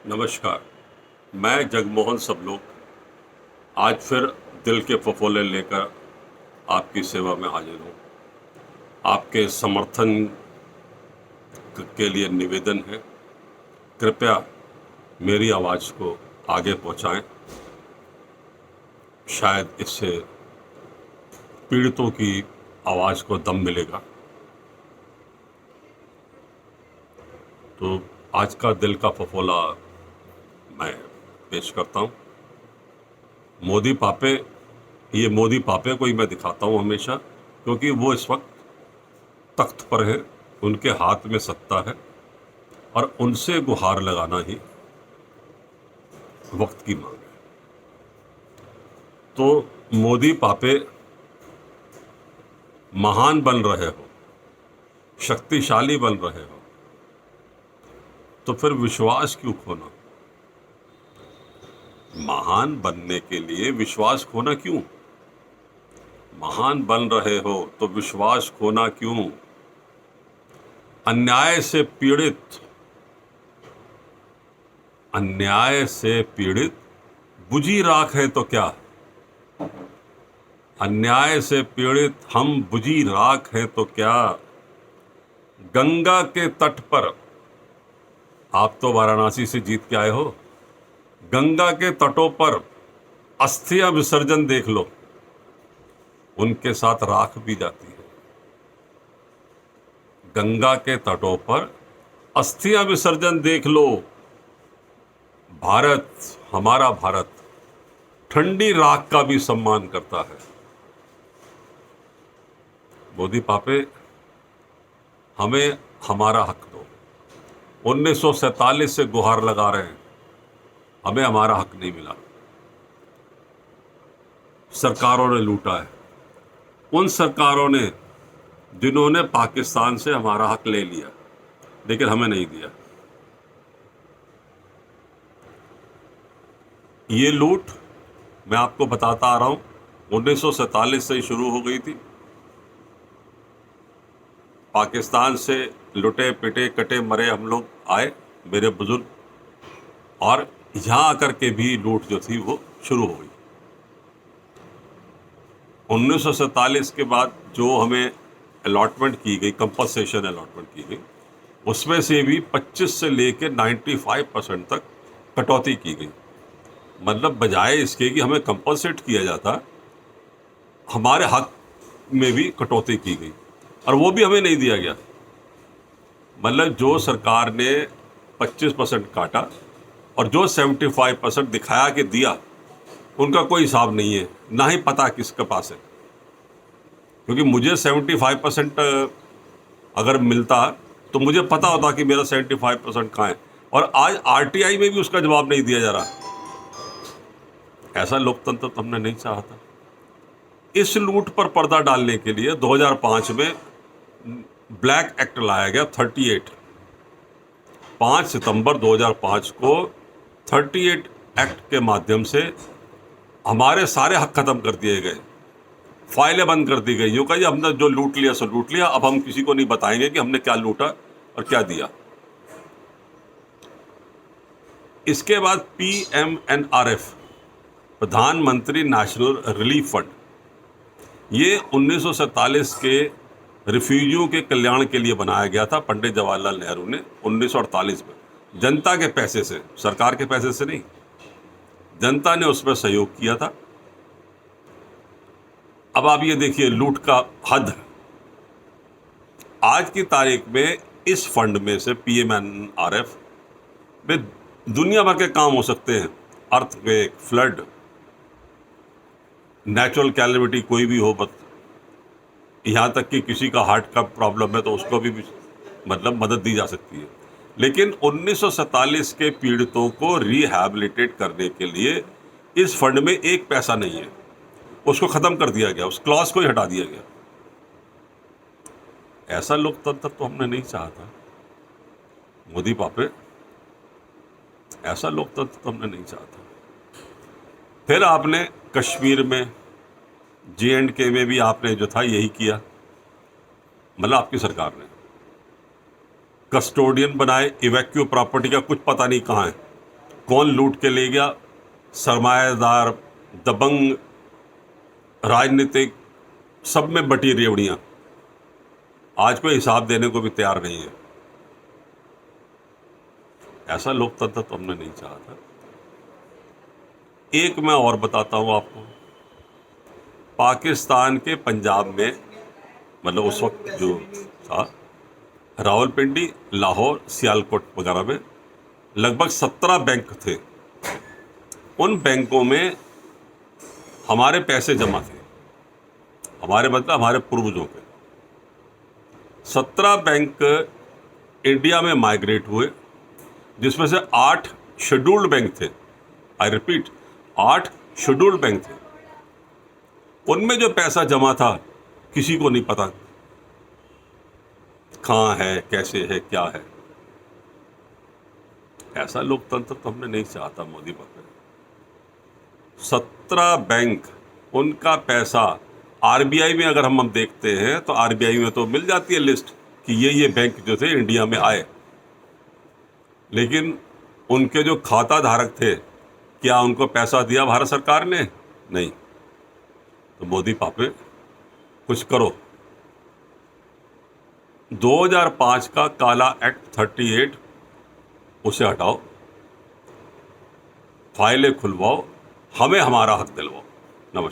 नमस्कार। मैं जगमोहन सबलोग आज फिर दिल के फफोले लेकर आपकी सेवा में हाजिर हूँ। आपके समर्थन के लिए निवेदन है, कृपया मेरी आवाज़ को आगे पहुँचाएं। शायद इससे पीड़ितों की आवाज़ को दम मिलेगा। तो आज का दिल का फफोला मैं पेश करता हूँ। मोदी पापे को ही मैं दिखाता हूँ हमेशा, क्योंकि वो इस वक्त तख्त पर है, उनके हाथ में सत्ता है और उनसे गुहार लगाना ही वक्त की मांग है। तो मोदी पापे महान बन रहे हो, शक्तिशाली बन रहे हो, तो फिर विश्वास क्यों खोना? महान बनने के लिए विश्वास खोना क्यों? महान बन रहे हो तो विश्वास खोना क्यों? अन्याय से पीड़ित बुझी राख है तो क्या? अन्याय से पीड़ित हम बुझी राख हैं तो क्या? गंगा के तट पर, आप तो वाराणसी से जीत के आए हो, गंगा के तटों पर अस्थियां विसर्जन देख लो, उनके साथ राख भी जाती है। गंगा के तटों पर अस्थियां विसर्जन देख लो। भारत, हमारा भारत, ठंडी राख का भी सम्मान करता है। मोदी पापे, हमें हमारा हक दो। 1947 से गुहार लगा रहे हैं, हमें हमारा हक नहीं मिला। सरकारों ने लूटा है, उन सरकारों ने जिन्होंने पाकिस्तान से हमारा हक ले लिया, लेकिन हमें नहीं दिया। ये लूट मैं आपको बताता आ रहा हूं, 1947 से ही शुरू हो गई थी। पाकिस्तान से लुटे पिटे कटे मरे हम लोग आए, मेरे बुजुर्ग, और यहां आकर के भी लूट जो थी वो शुरू हो गई। 1947 के बाद जो हमें अलॉटमेंट की गई, कंपनसेशन अलॉटमेंट की गई, उसमें से भी 25 से लेकर 95% तक कटौती की गई। मतलब बजाय इसके कि हमें कंपनसेट किया जाता, हमारे हक में भी कटौती की गई और वो भी हमें नहीं दिया गया। मतलब जो सरकार ने 25% काटा और जो 75% दिखाया कि दिया, उनका कोई हिसाब नहीं है, ना ही पता किसके पास है। क्योंकि मुझे 75% अगर मिलता तो मुझे पता होता कि मेरा 75% कहाँ है, और आज आरटीआई में भी उसका जवाब नहीं दिया जा रहा। ऐसा लोकतंत्र तो हमने नहीं चाहा था। इस लूट पर पर्दा डालने के लिए 2005 में ब्लैक एक्ट लाया गया, 38। 5 सितंबर 2005 को 38 एक्ट के माध्यम से हमारे सारे हक खत्म कर दिए गए, फाइलें बंद कर दी गई। यूँ कहिए हमने जो लूट लिया सो लूट लिया, अब हम किसी को नहीं बताएंगे कि हमने क्या लूटा और क्या दिया। इसके बाद PMNRF, प्रधानमंत्री नेशनल रिलीफ फंड, ये 1947 के रिफ्यूजियों के कल्याण के लिए बनाया गया था पंडित जवाहरलाल नेहरू ने 1948 में, जनता के पैसे से, सरकार के पैसे से नहीं, जनता ने उसमें सहयोग किया था। अब आप ये देखिए लूट का हद। आज की तारीख में इस फंड में से, PMNRF में, दुनिया भर के काम हो सकते हैं। अर्थक्वेक, फ्लड, नेचुरल कैलेमिटी कोई भी हो, बस यहाँ तक कि किसी का हार्ट का प्रॉब्लम है तो उसको भी मतलब मदद दी जा सकती है। लेकिन 1947 के पीड़ितों को रिहैबिलिटेट करने के लिए इस फंड में एक पैसा नहीं है, उसको ख़त्म कर दिया गया, उस क्लॉज को ही हटा दिया गया। ऐसा लोकतंत्र तो हमने नहीं चाहा था मोदी पापे, ऐसा लोकतंत्र तो हमने नहीं चाहा था। फिर आपने कश्मीर में, J&K में भी आपने जो था यही किया। मतलब आपकी सरकार ने कस्टोडियन बनाए, इवैक्यू प्रॉपर्टी का कुछ पता नहीं कहाँ है, कौन लूट के ले गया, सरमाएदार, दबंग, राजनीतिक, सब में बटी रेवड़ियां। आज कोई हिसाब देने को भी तैयार नहीं है। ऐसा लोकतंत्र तो हमने नहीं चाहा था। एक मैं और बताता हूं आपको, पाकिस्तान के पंजाब में, मतलब उस वक्त जो था, रावलपिंडी, लाहौर, सियालकोट वगैरह में लगभग 17 बैंक थे। उन बैंकों में हमारे पैसे जमा थे, हमारे मतलब हमारे पूर्वजों के। 17 बैंक इंडिया में माइग्रेट हुए, जिसमें से 8 शेड्यूल्ड बैंक थे। आई रिपीट, 8 शेड्यूल्ड बैंक थे। उनमें जो पैसा जमा था किसी को नहीं पता कहाँ है, कैसे है, क्या है। ऐसा लोकतंत्र तो हमने नहीं चाहता मोदी पकड़े। 17 बैंक, उनका पैसा आरबीआई में अगर हम देखते हैं तो आरबीआई में तो मिल जाती है लिस्ट कि ये बैंक जो थे इंडिया में आए, लेकिन उनके जो खाता धारक थे, क्या उनको पैसा दिया भारत सरकार ने? नहीं। तो मोदी पापे कुछ करो। 2005 का काला एक्ट 38 उसे हटाओ, फाइलें खुलवाओ, हमें हमारा हक दिलवाओ।